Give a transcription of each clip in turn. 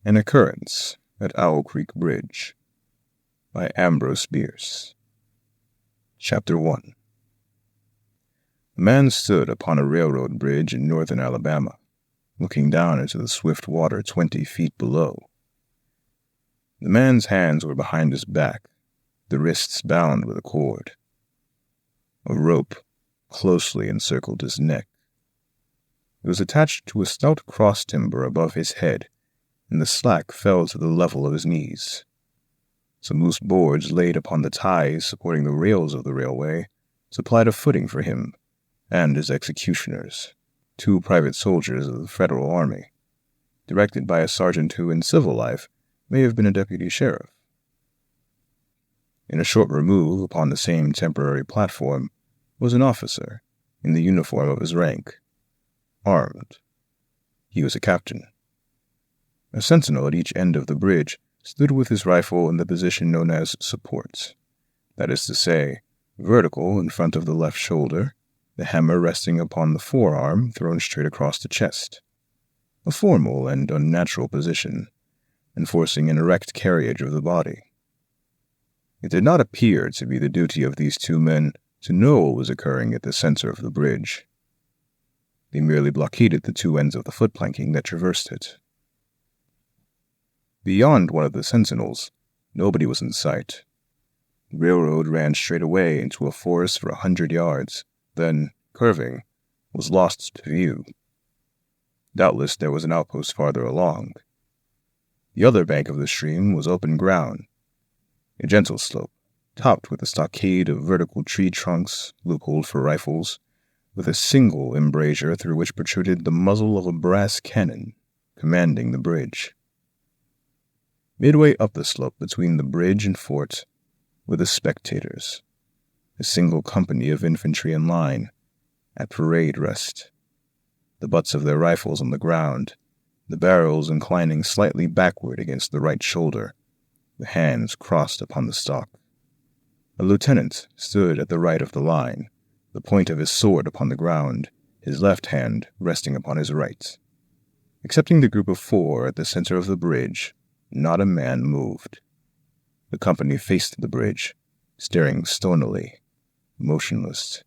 An Occurrence at Owl Creek Bridge by Ambrose Bierce. Chapter 1. A man stood upon a railroad bridge in northern Alabama, looking down into the swift water 20 feet below. The man's hands were behind his back, the wrists bound with a cord. A rope closely encircled his neck. It was attached to a stout cross timber above his head, and the slack fell to the level of his knees. Some loose boards laid upon the ties supporting the rails of the railway supplied a footing for him and his executioners, 2 private soldiers of the Federal Army, directed by a sergeant who in civil life may have been a deputy sheriff. In a short remove upon the same temporary platform was an officer in the uniform of his rank, armed. He was a captain. A sentinel at each end of the bridge stood with his rifle in the position known as supports, that is to say, vertical in front of the left shoulder, the hammer resting upon the forearm thrown straight across the chest. A formal and unnatural position, enforcing an erect carriage of the body. It did not appear to be the duty of these 2 men to know what was occurring at the center of the bridge. They merely blockaded the 2 ends of the footplanking that traversed it. Beyond one of the sentinels, nobody was in sight. The railroad ran straight away into a forest for 100 yards, then, curving, was lost to view. Doubtless there was an outpost farther along. The other bank of the stream was open ground, a gentle slope, topped with a stockade of vertical tree trunks, loopholed for rifles, with a single embrasure through which protruded the muzzle of a brass cannon, commanding the bridge. Midway up the slope between the bridge and fort were the spectators, a single company of infantry in line, at parade rest, the butts of their rifles on the ground, the barrels inclining slightly backward against the right shoulder, the hands crossed upon the stock. A lieutenant stood at the right of the line, the point of his sword upon the ground, his left hand resting upon his right. Excepting the group of 4 at the center of the bridge, not a man moved. The company faced the bridge, staring stonily, motionless.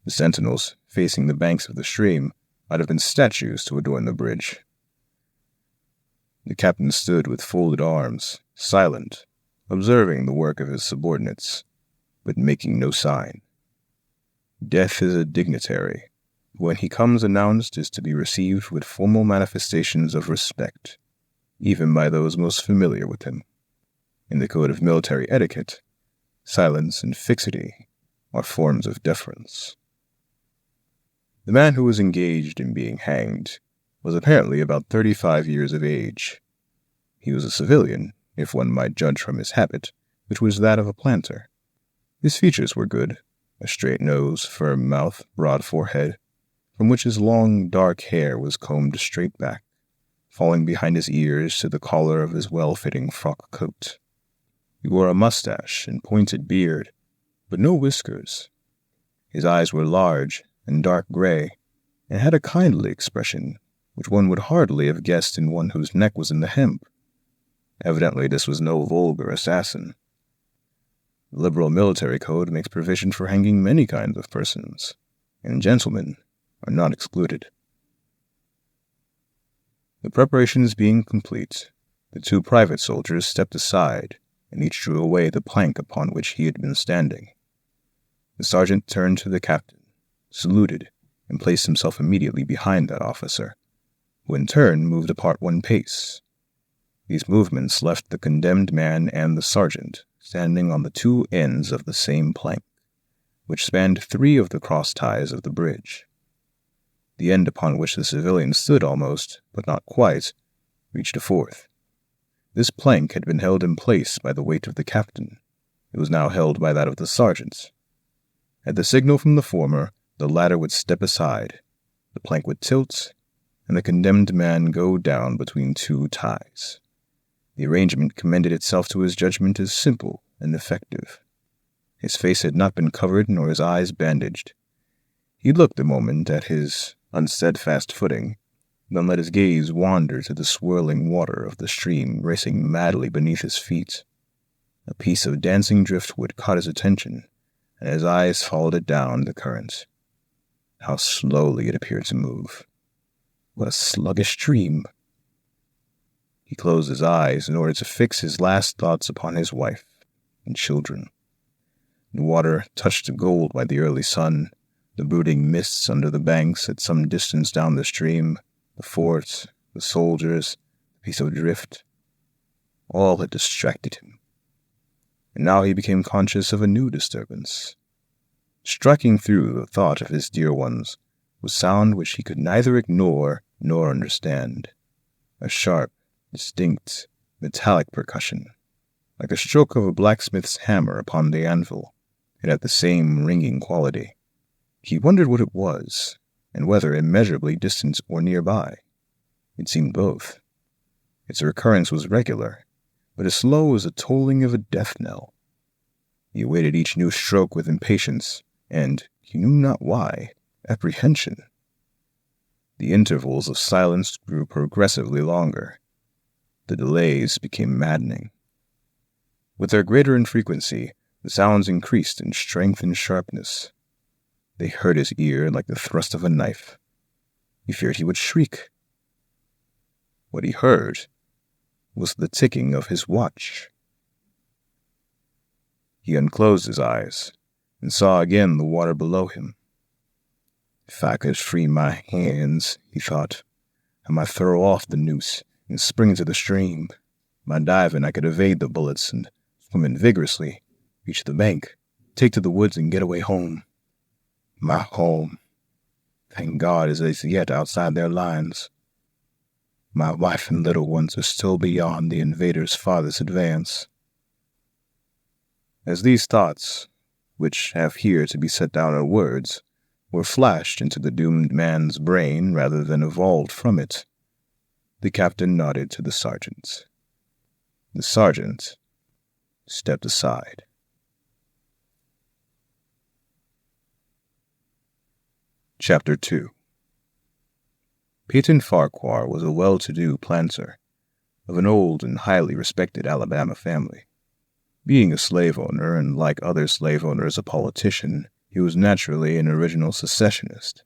The sentinels, facing the banks of the stream, might have been statues to adorn the bridge. The captain stood with folded arms, silent, observing the work of his subordinates, but making no sign. Death is a dignitary, who when he comes announced is to be received with formal manifestations of respect, even by those most familiar with him. In the code of military etiquette, silence and fixity are forms of deference. The man who was engaged in being hanged was apparently about 35 years of age. He was a civilian, if one might judge from his habit, which was that of a planter. His features were good, a straight nose, firm mouth, broad forehead, from which his long, dark hair was combed straight back, falling behind his ears to the collar of his well-fitting frock coat. He wore a mustache and pointed beard, but no whiskers. His eyes were large and dark gray, and had a kindly expression, which one would hardly have guessed in one whose neck was in the hemp. Evidently this was no vulgar assassin. The liberal military code makes provision for hanging many kinds of persons, and gentlemen are not excluded. The preparations being complete, the 2 private soldiers stepped aside, and each drew away the plank upon which he had been standing. The sergeant turned to the captain, saluted, and placed himself immediately behind that officer, who in turn moved apart 1 pace. These movements left the condemned man and the sergeant standing on the 2 ends of the same plank, which spanned 3 of the cross ties of the bridge. The end upon which the civilian stood almost, but not quite, reached a 4th. This plank had been held in place by the weight of the captain. It was now held by that of the sergeant. At the signal from the former, the latter would step aside, the plank would tilt, and the condemned man go down between 2 ties. The arrangement commended itself to his judgment as simple and effective. His face had not been covered nor his eyes bandaged. He looked a moment at his unsteadfast footing, then let his gaze wander to the swirling water of the stream racing madly beneath his feet. A piece of dancing driftwood caught his attention, and his eyes followed it down the current. How slowly it appeared to move. What a sluggish stream! He closed his eyes in order to fix his last thoughts upon his wife and children. The water touched to gold by the early sun, the brooding mists under the banks at some distance down the stream, the fort, the soldiers, the piece of drift. All had distracted him. And now he became conscious of a new disturbance. Striking through the thought of his dear ones was sound which he could neither ignore nor understand. A sharp, distinct, metallic percussion, like the stroke of a blacksmith's hammer upon the anvil. It had the same ringing quality. He wondered what it was, and whether immeasurably distant or nearby. It seemed both. Its recurrence was regular, but as slow as the tolling of a death knell. He awaited each new stroke with impatience, and, he knew not why, apprehension. The intervals of silence grew progressively longer. The delays became maddening. With their greater infrequency, the sounds increased in strength and sharpness. They hurt his ear like the thrust of a knife. He feared he would shriek. What he heard was the ticking of his watch. He unclosed his eyes and saw again the water below him. If I could free my hands, he thought, I might throw off the noose and spring into the stream. By diving, I could evade the bullets and, swimming vigorously, reach the bank, take to the woods and get away home. My home, thank God, is as yet outside their lines. My wife and little ones are still beyond the invaders' farthest advance. As these thoughts, which have here to be set down in words, were flashed into the doomed man's brain rather than evolved from it, the captain nodded to the sergeant. The sergeant stepped aside. Chapter 2. Peyton Farquhar was a well-to-do planter of an old and highly respected Alabama family. Being a slave owner and, like other slave owners, a politician, he was naturally an original secessionist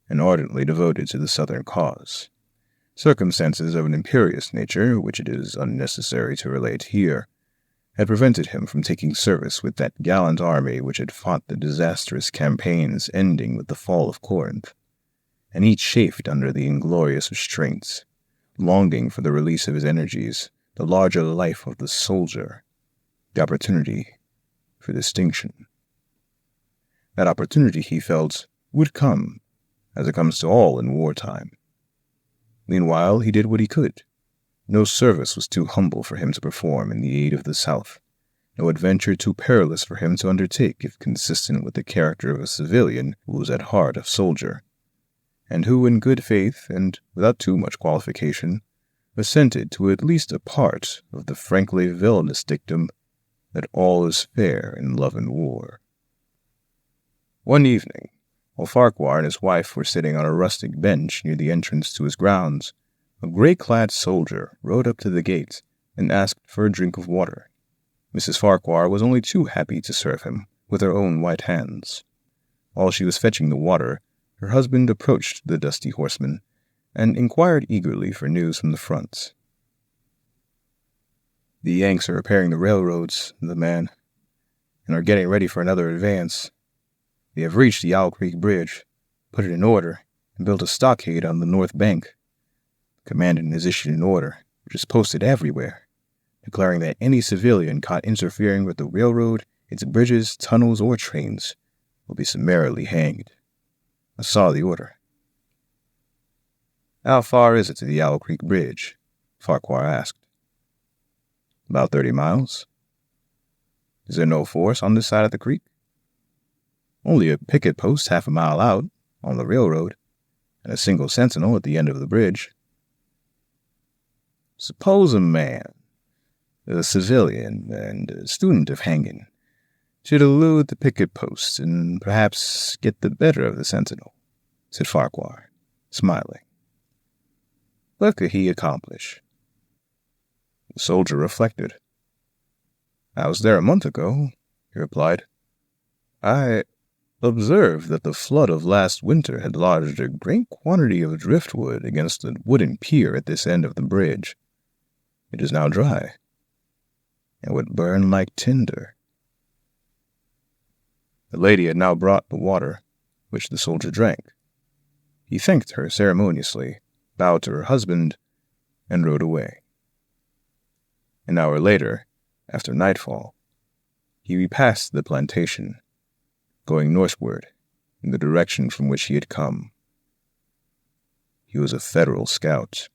and ardently devoted to the Southern cause. Circumstances of an imperious nature, which it is unnecessary to relate here, had prevented him from taking service with that gallant army which had fought the disastrous campaigns ending with the fall of Corinth, and each chafed under the inglorious restraints, longing for the release of his energies, the larger life of the soldier, the opportunity for distinction. That opportunity, he felt, would come, as it comes to all in wartime. Meanwhile, he did what he could. No service was too humble for him to perform in the aid of the South, no adventure too perilous for him to undertake if consistent with the character of a civilian who was at heart a soldier, and who, in good faith and without too much qualification, assented to at least a part of the frankly villainous dictum that all is fair in love and war. One evening, while Farquhar and his wife were sitting on a rustic bench near the entrance to his grounds, a gray-clad soldier rode up to the gate and asked for a drink of water. Mrs. Farquhar was only too happy to serve him with her own white hands. While she was fetching the water, her husband approached the dusty horseman and inquired eagerly for news from the front. "The Yanks are repairing the railroads," the man, "and are getting ready for another advance. They have reached the Owl Creek Bridge, put it in order, and built a stockade on the north bank. The commandant has issued an order, which is posted everywhere, declaring that any civilian caught interfering with the railroad, its bridges, tunnels, or trains will be summarily hanged. I saw the order." "How far is it to the Owl Creek Bridge?" Farquhar asked. "About 30 miles. Is there no force on this side of the creek?" "Only a picket post half a mile out, on the railroad, and a single sentinel at the end of the bridge." "Suppose a man, a civilian and a student of hanging, should elude the picket post and perhaps get the better of the sentinel," said Farquhar, smiling. What could he accomplish? The soldier reflected. I was there a month ago, he replied. I observed that the flood of last winter had lodged a great quantity of driftwood against the wooden pier at this end of the bridge. It is now dry, and would burn like tinder. The lady had now brought the water, which the soldier drank. He thanked her ceremoniously, bowed to her husband, and rode away. An hour later, after nightfall, he repassed the plantation, going northward in the direction from which he had come. He was a Federal scout.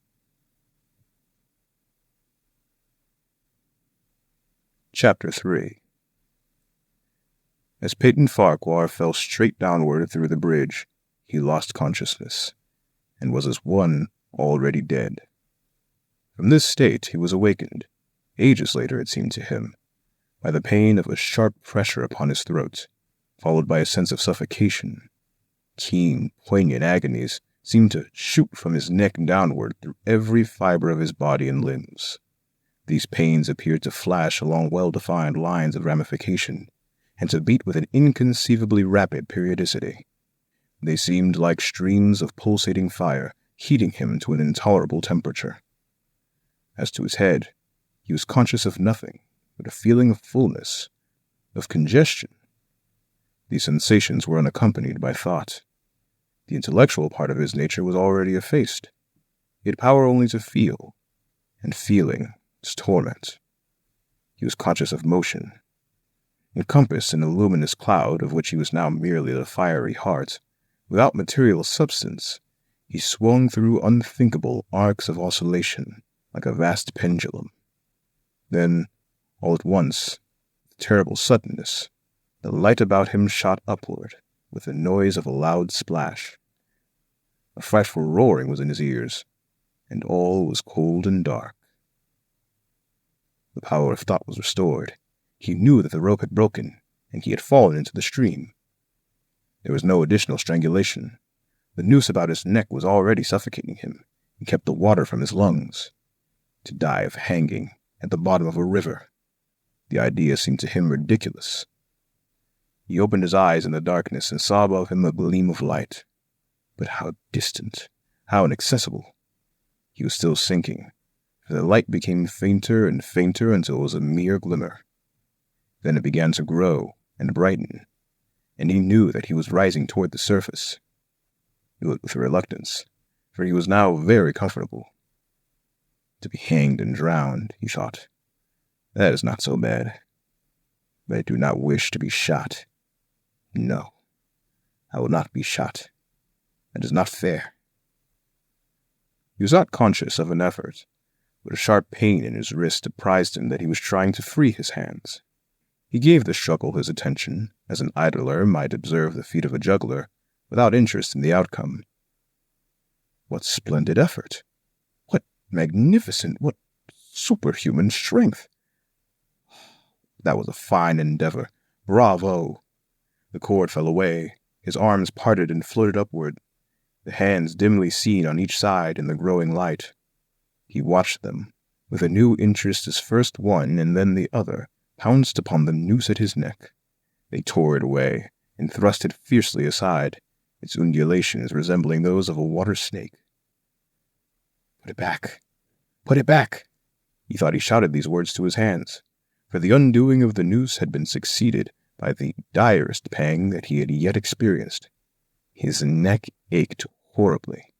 Chapter 3. As Peyton Farquhar fell straight downward through the bridge, he lost consciousness, and was as one already dead. From this state he was awakened, ages later it seemed to him, by the pain of a sharp pressure upon his throat, followed by a sense of suffocation. Keen, poignant agonies seemed to shoot from his neck downward through every fiber of his body and limbs. These pains appeared to flash along well-defined lines of ramification, and to beat with an inconceivably rapid periodicity. They seemed like streams of pulsating fire, heating him to an intolerable temperature. As to his head, he was conscious of nothing but a feeling of fullness, of congestion. These sensations were unaccompanied by thought. The intellectual part of his nature was already effaced. He had power only to feel, and feeling is torment. He was conscious of motion. Encompassed in a luminous cloud of which he was now merely the fiery heart, without material substance, he swung through unthinkable arcs of oscillation like a vast pendulum. Then, all at once, with terrible suddenness, the light about him shot upward with the noise of a loud splash. A frightful roaring was in his ears, and all was cold and dark. The power of thought was restored. He knew that the rope had broken, and he had fallen into the stream. There was no additional strangulation. The noose about his neck was already suffocating him, and kept the water from his lungs. To die of hanging at the bottom of a river. The idea seemed to him ridiculous. He opened his eyes in the darkness and saw above him a gleam of light. But how distant, how inaccessible. He was still sinking, for the light became fainter and fainter until it was a mere glimmer. Then it began to grow and brighten, and he knew that he was rising toward the surface. He looked with reluctance, for he was now very comfortable. To be hanged and drowned, he thought. That is not so bad. But I do not wish to be shot. No, I will not be shot. That is not fair. He was not conscious of an effort, but a sharp pain in his wrist apprised him that he was trying to free his hands. He gave the struggle his attention, as an idler might observe the feat of a juggler, without interest in the outcome. What splendid effort! What magnificent, what superhuman strength! That was a fine endeavor. Bravo! The cord fell away. His arms parted and floated upward, the hands dimly seen on each side in the growing light. He watched them, with a new interest as first one and then the other pounced upon the noose at his neck. They tore it away and thrust it fiercely aside, its undulations resembling those of a water snake. "Put it back! Put it back!" He thought he shouted these words to his hands, for the undoing of the noose had been succeeded by the direst pang that he had yet experienced. His neck ached horribly.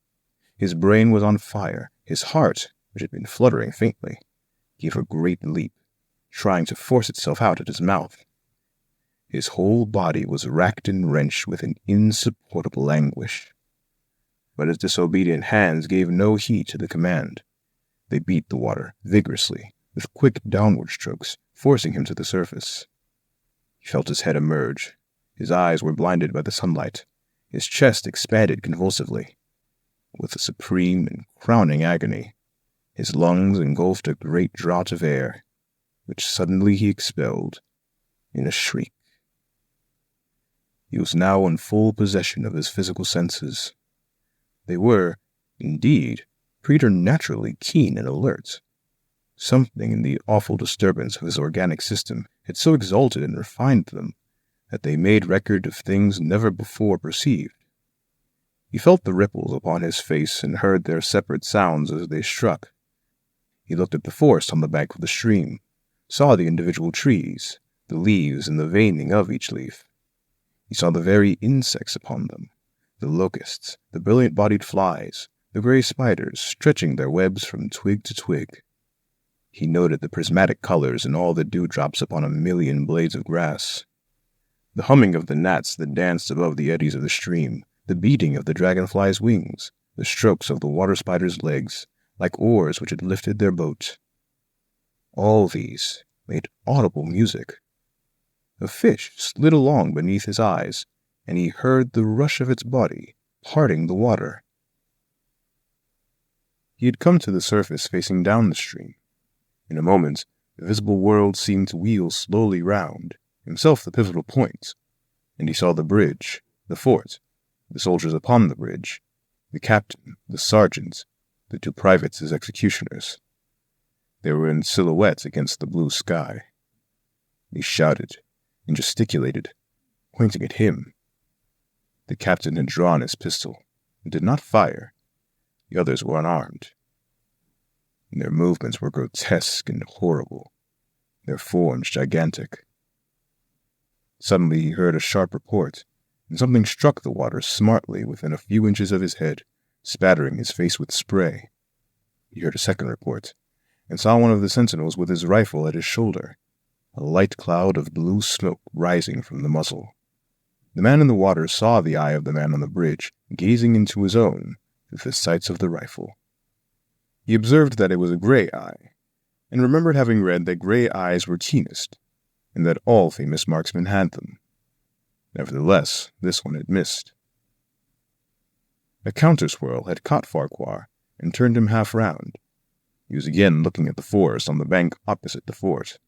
His brain was on fire. His heart, which had been fluttering faintly, gave a great leap, trying to force itself out at his mouth. His whole body was racked and wrenched with an insupportable anguish. But his disobedient hands gave no heed to the command. They beat the water vigorously, with quick downward strokes, forcing him to the surface. He felt his head emerge. His eyes were blinded by the sunlight. His chest expanded convulsively. With a supreme and crowning agony, his lungs engulfed a great draught of air, which suddenly he expelled in a shriek. He was now in full possession of his physical senses. They were, indeed, preternaturally keen and alert. Something in the awful disturbance of his organic system had so exalted and refined them that they made record of things never before perceived. He felt the ripples upon his face and heard their separate sounds as they struck. He looked at the forest on the bank of the stream, saw the individual trees, the leaves and the veining of each leaf. He saw the very insects upon them, the locusts, the brilliant-bodied flies, the gray spiders stretching their webs from twig to twig. He noted the prismatic colors in all the dewdrops upon a million blades of grass, the humming of the gnats that danced above the eddies of the stream, the beating of the dragonfly's wings, the strokes of the water spider's legs, like oars which had lifted their boat. All these made audible music. A fish slid along beneath his eyes, and he heard the rush of its body parting the water. He had come to the surface facing down the stream. In a moment, the visible world seemed to wheel slowly round, himself the pivotal point, and he saw the bridge, the fort, the soldiers upon the bridge, the captain, the sergeant, the two privates as executioners. They were in silhouette against the blue sky. He shouted and gesticulated, pointing at him. The captain had drawn his pistol and did not fire. The others were unarmed. Their movements were grotesque and horrible, their forms gigantic. Suddenly he heard a sharp report, and something struck the water smartly within a few inches of his head, spattering his face with spray. He heard a second report, and saw one of the sentinels with his rifle at his shoulder, a light cloud of blue smoke rising from the muzzle. The man in the water saw the eye of the man on the bridge, gazing into his own through the sights of the rifle. He observed that it was a gray eye, and remembered having read that gray eyes were keenest, and that all famous marksmen had them. Nevertheless, this one had missed. A counter-swirl had caught Farquhar and turned him half round. He was again looking at the forest on the bank opposite the fort.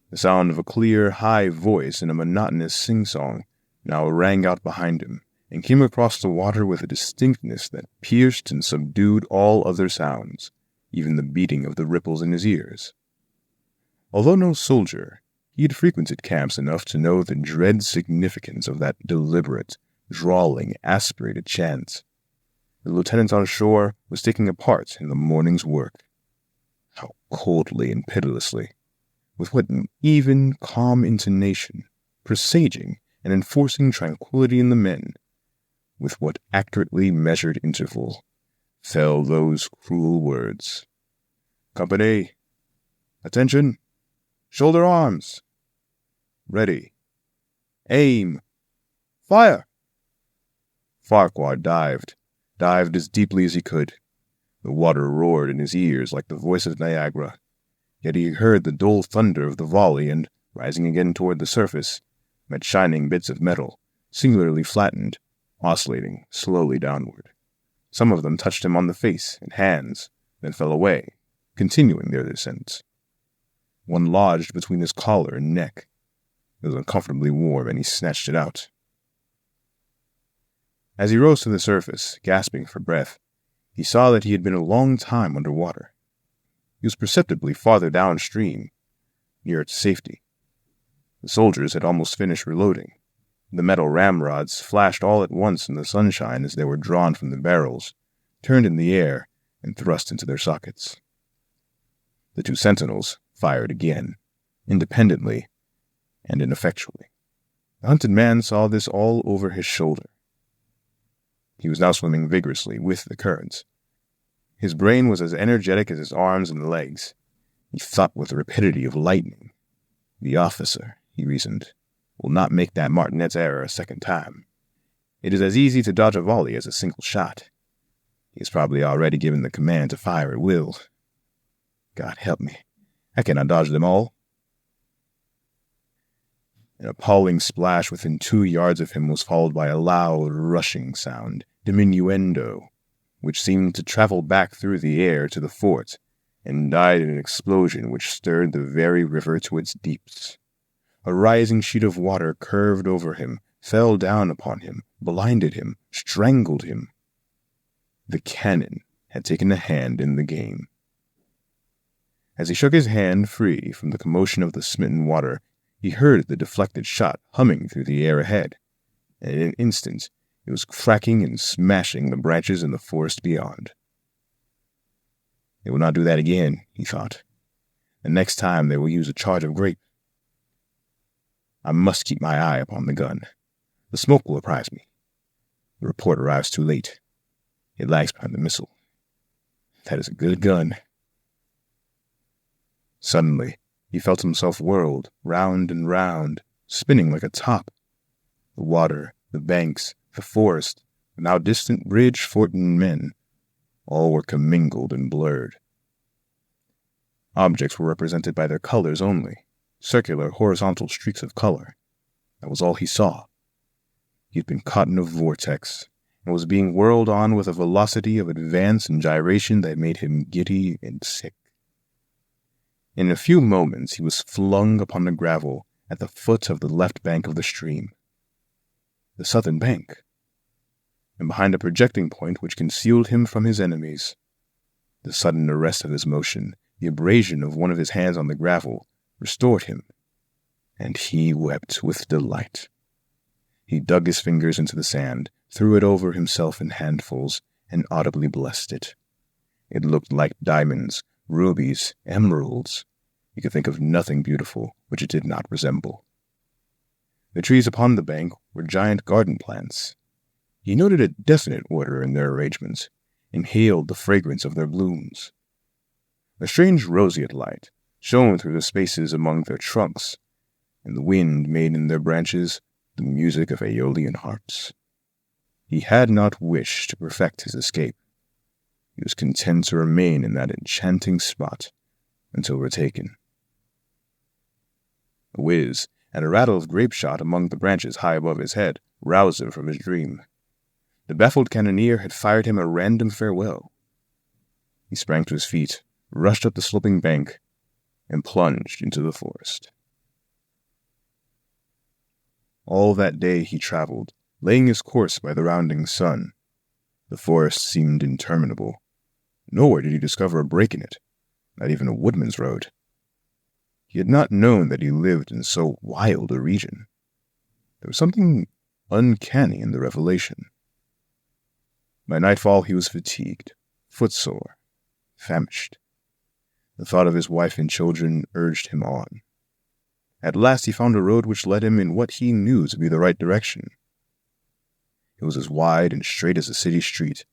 The sound of a clear, high voice in a monotonous sing-song now rang out behind him, and came across the water with a distinctness that pierced and subdued all other sounds, even the beating of the ripples in his ears. Although no soldier, he had frequented camps enough to know the dread significance of that deliberate, drawling, aspirated chant. The lieutenant on shore was taking a part in the morning's work. How coldly and pitilessly, with what even, calm intonation, presaging and enforcing tranquility in the men, with what accurately measured interval, fell those cruel words. "Company! Attention! Shoulder arms! Ready! Aim! Fire!" Farquhar dived as deeply as he could. The water roared in his ears like the voice of Niagara, yet he heard the dull thunder of the volley and, rising again toward the surface, met shining bits of metal, singularly flattened, oscillating slowly downward. Some of them touched him on the face and hands, then fell away, continuing their descent. One lodged between his collar and neck. It was uncomfortably warm, and he snatched it out. As he rose to the surface, gasping for breath, he saw that he had been a long time under water. He was perceptibly farther downstream, nearer to safety. The soldiers had almost finished reloading. The metal ramrods flashed all at once in the sunshine as they were drawn from the barrels, turned in the air, and thrust into their sockets. The two sentinels fired again, independently and ineffectually. The hunted man saw this all over his shoulder. He was now swimming vigorously with the current. His brain was as energetic as his arms and legs. He thought with the rapidity of lightning. The officer, he reasoned, will not make that martinet's error a second time. It is as easy to dodge a volley as a single shot. He has probably already given the command to fire at will. God help me, I cannot dodge them all. An appalling splash within 2 yards of him was followed by a loud, rushing sound, diminuendo, which seemed to travel back through the air to the fort, and died in an explosion which stirred the very river to its deeps. A rising sheet of water curved over him, fell down upon him, blinded him, strangled him. The cannon had taken a hand in the game. As he shook his hand free from the commotion of the smitten water, he heard the deflected shot humming through the air ahead, and in an instant it was cracking and smashing the branches in the forest beyond. They will not do that again, he thought. The next time they will use a charge of grape. I must keep my eye upon the gun. The smoke will apprise me. The report arrives too late. It lags behind the missile. That is a good gun. Suddenly, he felt himself whirled round and round, spinning like a top. The water, the banks, the forest, the now distant bridge, fort, and men, all were commingled and blurred. Objects were represented by their colors only, circular, horizontal streaks of color. That was all he saw. He had been caught in a vortex, and was being whirled on with a velocity of advance and gyration that made him giddy and sick. In a few moments he was flung upon the gravel at the foot of the left bank of the stream. The southern bank. And behind a projecting point which concealed him from his enemies. The sudden arrest of his motion, the abrasion of one of his hands on the gravel, restored him, and he wept with delight. He dug his fingers into the sand, threw it over himself in handfuls, and audibly blessed it. It looked like diamonds, rubies, emeralds. He could think of nothing beautiful which it did not resemble. The trees upon the bank were giant garden plants. He noted a definite order in their arrangements, inhaled the fragrance of their blooms. A strange roseate light shone through the spaces among their trunks, and the wind made in their branches the music of aeolian harps. He had not wished to perfect his escape. He was content to remain in that enchanting spot until retaken. A whiz and a rattle of grape shot among the branches high above his head roused him from his dream. The baffled cannoneer had fired him a random farewell. He sprang to his feet, rushed up the sloping bank, and plunged into the forest. All that day he traveled, laying his course by the rounding sun. The forest seemed interminable. Nowhere did he discover a break in it, not even a woodman's road. He had not known that he lived in so wild a region. There was something uncanny in the revelation. By nightfall he was fatigued, footsore, famished. The thought of his wife and children urged him on. At last he found a road which led him in what he knew to be the right direction. It was as wide and straight as a city street,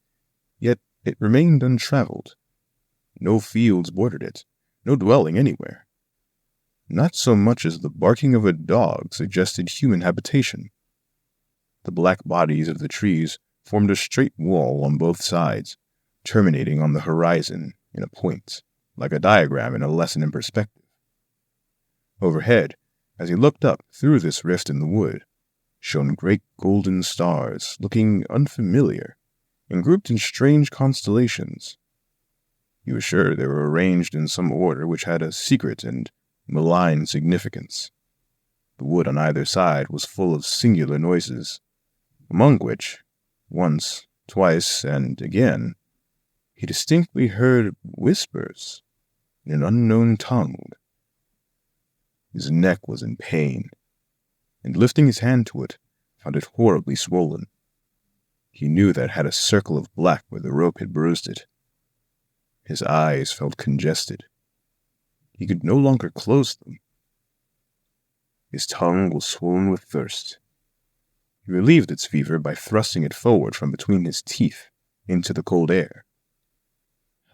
yet it remained untraveled. No fields bordered it, no dwelling anywhere. Not so much as the barking of a dog suggested human habitation. The black bodies of the trees formed a straight wall on both sides, terminating on the horizon in a point, like a diagram in a lesson in perspective. Overhead, as he looked up through this rift in the wood, shone great golden stars, looking unfamiliar, and grouped in strange constellations. He was sure they were arranged in some order which had a secret and malign significance. The wood on either side was full of singular noises, among which, once, twice, and again, he distinctly heard whispers in an unknown tongue. His neck was in pain, and lifting his hand to it, found it horribly swollen. He knew that it had a circle of black where the rope had bruised it. His eyes felt congested. He could no longer close them. His tongue was swollen with thirst. He relieved its fever by thrusting it forward from between his teeth into the cold air.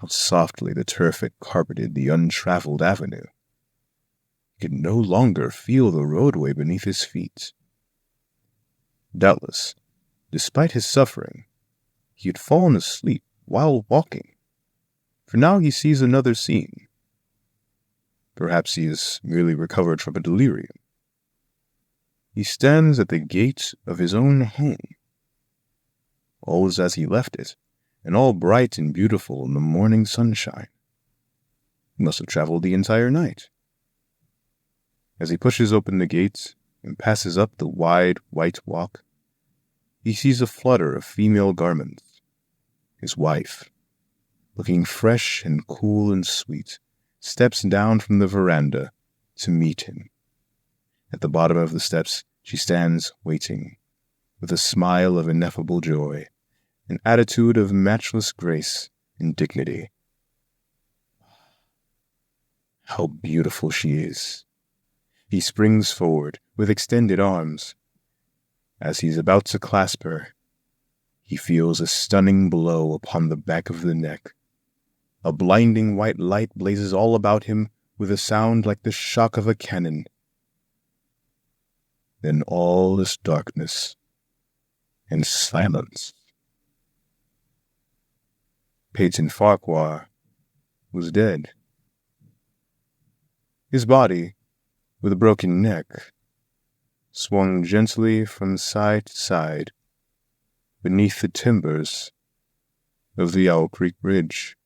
How softly the turf had carpeted the untraveled avenue. He could no longer feel the roadway beneath his feet. Doubtless, despite his suffering, he had fallen asleep while walking, for now he sees another scene. Perhaps he has merely recovered from a delirium. He stands at the gate of his own home. All is as he left it, and all bright and beautiful in the morning sunshine. He must have traveled the entire night. As he pushes open the gate and passes up the wide white walk, he sees a flutter of female garments. His wife. looking fresh and cool and sweet, steps down from the veranda to meet him. At the bottom of the steps, she stands waiting, with a smile of ineffable joy, an attitude of matchless grace and dignity. How beautiful she is! He springs forward with extended arms. As he is about to clasp her, he feels a stunning blow upon the back of the neck. A blinding white light blazes all about him with a sound like the shock of a cannon. Then all is darkness and silence. Peyton Farquhar was dead. His body, with a broken neck, swung gently from side to side beneath the timbers of the Owl Creek Bridge.